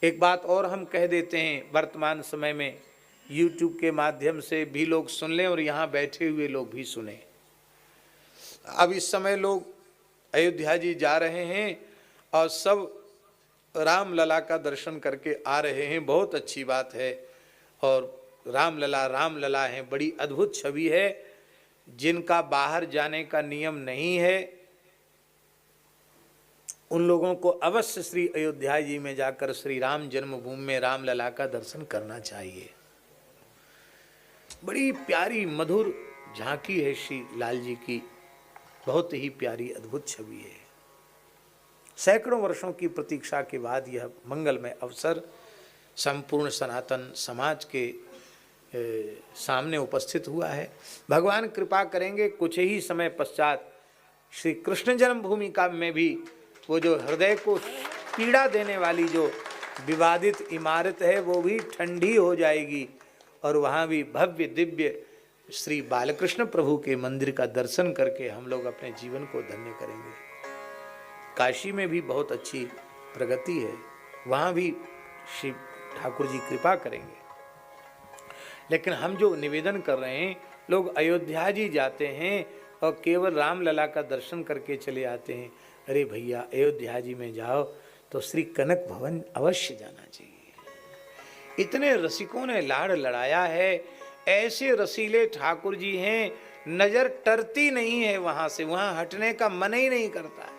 एक बात और हम कह देते हैं, वर्तमान समय में YouTube के माध्यम से भी लोग सुन लें और यहाँ बैठे हुए लोग भी सुने। अब इस समय लोग अयोध्या जी जा रहे हैं और सब रामलला का दर्शन करके आ रहे हैं, बहुत अच्छी बात है। और रामलला है, बड़ी अद्भुत छवि है। जिनका बाहर जाने का नियम नहीं है उन लोगों को अवश्य श्री अयोध्या जी में जाकर श्री राम जन्मभूमि में रामलला का दर्शन करना चाहिए। बड़ी प्यारी मधुर झांकी है श्री लाल जी की, बहुत ही प्यारी अद्भुत छवि है। सैकड़ों वर्षों की प्रतीक्षा के बाद यह मंगलमय अवसर संपूर्ण सनातन समाज के सामने उपस्थित हुआ है। भगवान कृपा करेंगे, कुछ ही समय पश्चात श्री कृष्ण जन्मभूमि का में भी वो जो हृदय को पीड़ा देने वाली जो विवादित इमारत है वो भी ठंडी हो जाएगी और वहाँ भी भव्य दिव्य श्री बालकृष्ण प्रभु के मंदिर का दर्शन करके हम लोग अपने जीवन को धन्य करेंगे। काशी में भी बहुत अच्छी प्रगति है, वहाँ भी श्री ठाकुर जी कृपा करेंगे। लेकिन हम जो निवेदन कर रहे हैं, लोग अयोध्या जी जाते हैं और केवल रामलला का दर्शन करके चले आते हैं। अरे भैया, अयोध्या जी में जाओ तो श्री कनक भवन अवश्य जाना चाहिए। इतने रसिकों ने लाड़ लड़ाया है, ऐसे रसीले ठाकुर जी हैं, नजर टरती नहीं है वहां से, वहां हटने का मन ही नहीं करता है।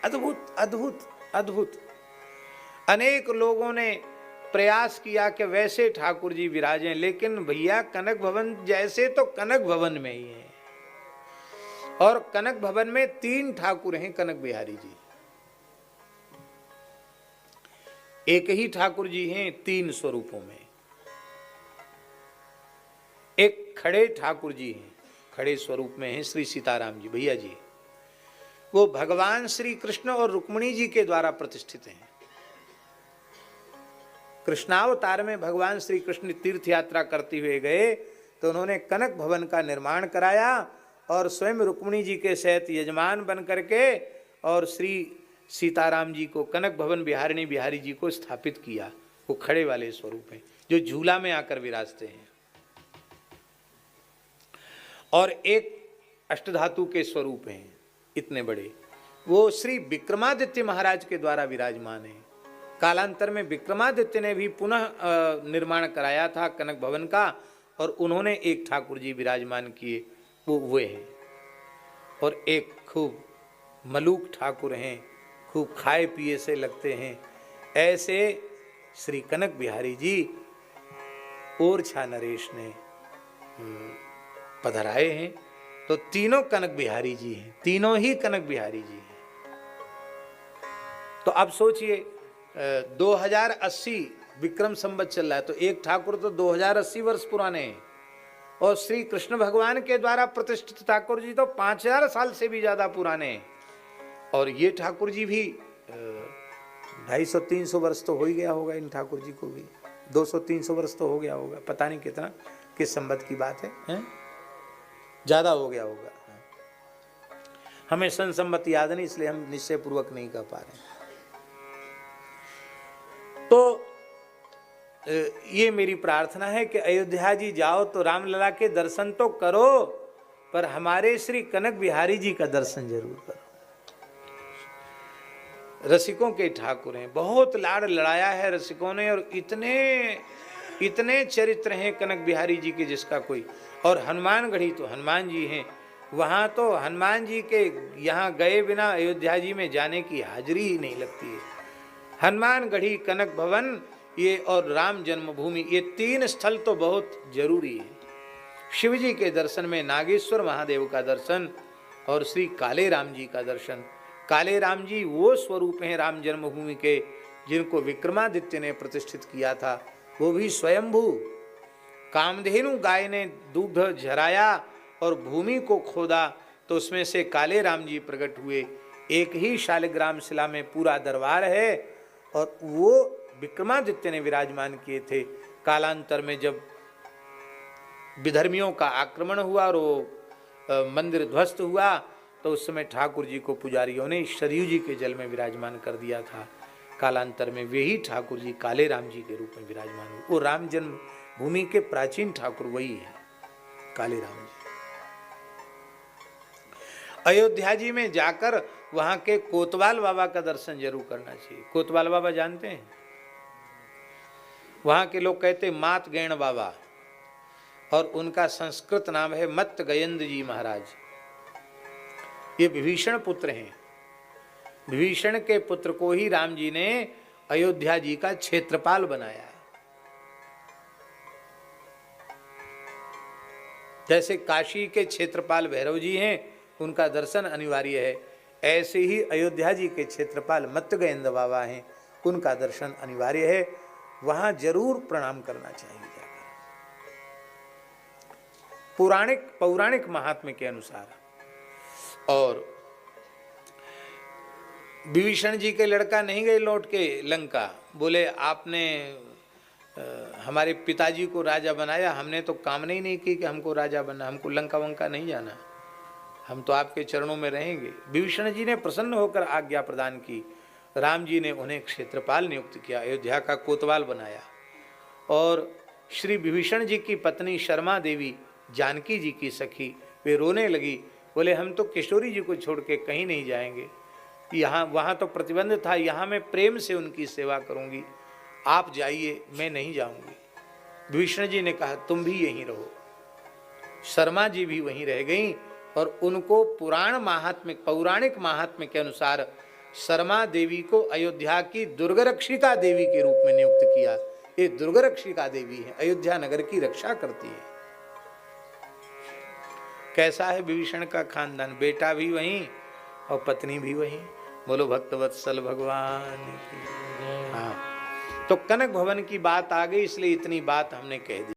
अद्भुत अद्भुत अद्भुत। अनेक लोगों ने प्रयास किया कि वैसे ठाकुर जी विराजें, लेकिन भैया कनक भवन जैसे तो कनक भवन में ही है। और कनक भवन में 3 ठाकुर हैं कनक बिहारी जी। एक ही ठाकुर जी हैं 3 स्वरूपों में। एक खड़े ठाकुर जी हैं, खड़े स्वरूप में हैं श्री सीताराम जी भैया जी। वो भगवान श्री कृष्ण और रुक्मिणी जी के द्वारा प्रतिष्ठित हैं। कृष्णावतार में भगवान श्री कृष्ण तीर्थ यात्रा करते हुए गए तो उन्होंने कनक भवन का निर्माण कराया और स्वयं रुक्मिणी जी के सहित यजमान बन करके और श्री सीताराम जी को कनक भवन बिहारिणी बिहारी जी को स्थापित किया। वो खड़े वाले स्वरूप हैं जो झूला में आकर विराजते हैं। और एक अष्टधातु के स्वरूप हैं इतने बड़े, वो श्री विक्रमादित्य महाराज के द्वारा विराजमान हैं। कालांतर में विक्रमादित्य ने भी पुनः निर्माण कराया था कनक भवन का और उन्होंने एक ठाकुर जी विराजमान किए, वो वे हैं। और एक खूब मलूक ठाकुर हैं, खूब खाए पिए से लगते हैं, ऐसे श्री कनक बिहारी जी ओरछा नरेश ने पधराए हैं। तो तीनों कनक बिहारी जी हैं, तीनों ही कनक बिहारी जी हैं। तो अब सोचिए 2080 विक्रम संवत चल रहा है, तो एक ठाकुर तो 2080 वर्ष पुराने हैं और श्री कृष्ण भगवान के द्वारा प्रतिष्ठित ठाकुर जी तो 5000 साल से भी ज्यादा पुराने हैं। और ये ठाकुर जी भी 250-300 वर्ष तो हो ही गया होगा, इन ठाकुर जी को भी 200-300 वर्ष तो हो गया होगा, पता नहीं कितना, किस संवत की बात है? ज्यादा हो गया होगा। हमें सन संवत याद नहीं, इसलिए हम निश्चय पूर्वक नहीं कह पा रहे। तो ये मेरी प्रार्थना है कि अयोध्या जी जाओ तो रामलला के दर्शन तो करो, पर हमारे श्री कनक बिहारी जी का दर्शन जरूर करो। रसिकों के ठाकुर हैं, बहुत लाड़ लड़ाया है रसिकों ने, और इतने चरित्र हैं कनक बिहारी जी के जिसका कोई। और हनुमानगढ़ी तो हनुमान जी हैं, वहाँ तो हनुमान जी के यहाँ गए बिना अयोध्या जी में जाने की हाजिरी ही नहीं लगती है। हनुमानगढ़ी, कनक भवन ये और राम जन्मभूमि, ये 3 स्थल तो बहुत जरूरी है। शिव जी के दर्शन में नागेश्वर महादेव का दर्शन और श्री काले राम जी का दर्शन। काले राम जी वो स्वरूप हैं राम जन्मभूमि के जिनको विक्रमादित्य ने प्रतिष्ठित किया था, वो भी स्वयंभू। कामधेनु गाय ने दूध झराया और भूमि को खोदा तो उसमें से काले राम जी प्रकट हुए। एक ही शालिग्राम शिला में पूरा दरबार है और वो विक्रमादित्य ने विराजमान किए थे। कालांतर में जब विधर्मियों का आक्रमण हुआ और वो मंदिर ध्वस्त हुआ तो उस समय ठाकुर जी को पुजारियों ने सरयू जी के जल में विराजमान कर दिया था। कालांतर में वे ही ठाकुर जी काले राम जी के रूप में विराजमान हुए। वो राम जन्म भूमि के प्राचीन ठाकुर वही है, काले राम जी। अयोध्या जी में जाकर वहां के कोतवाल बाबा का दर्शन जरूर करना चाहिए। कोतवाल बाबा जानते हैं? वहां के लोग कहते मात गैण बाबा, और उनका संस्कृत नाम है मत गयंद जी महाराज। ये विभीषण पुत्र हैं। विभीषण के पुत्र को ही राम जी ने अयोध्या जी का क्षेत्रपाल बनाया। जैसे काशी के क्षेत्रपाल भैरव जी हैं, उनका दर्शन अनिवार्य है, ऐसे ही अयोध्या जी के क्षेत्रपाल मत्तगयंद बाबा हैं, उनका दर्शन अनिवार्य है। वहां जरूर प्रणाम करना चाहिए जाकर। पौराणिक महात्म्य के अनुसार। और विभीषण जी के लड़का नहीं गए लौट के लंका, बोले आपने हमारे पिताजी को राजा बनाया, हमने तो कामना ही नहीं की कि हमको राजा बनना, हमको लंका वंका नहीं जाना, हम तो आपके चरणों में रहेंगे। विभीषण जी ने प्रसन्न होकर आज्ञा प्रदान की। राम जी ने उन्हें क्षेत्रपाल नियुक्त किया, अयोध्या का कोतवाल बनाया। और श्री विभीषण जी की पत्नी शर्मा देवी, जानकी जी की सखी, वे रोने लगी, बोले हम तो किशोरी जी को छोड़ के कहीं नहीं जाएंगे, यहाँ वहाँ तो प्रतिबंध था, यहाँ मैं प्रेम से उनकी सेवा करूँगी, आप जाइए, मैं नहीं जाऊँगी। विभीषण जी ने कहा तुम भी यहीं रहो। शर्मा जी भी वहीं रह गईं और उनको पौराणिक महात्म्य के अनुसार शर्मा देवी को अयोध्या की दुर्गरक्षिका देवी के रूप में नियुक्त किया। ये दुर्गरक्षिका देवी है, अयोध्या नगर की रक्षा करती है। कैसा है विभीषण का खानदान, बेटा भी वहीं और पत्नी भी वहीं। बोलो भक्तवत्सल भगवान की। हाँ, तो कनक भवन की बात आ गई, इसलिए इतनी बात हमने कह दी।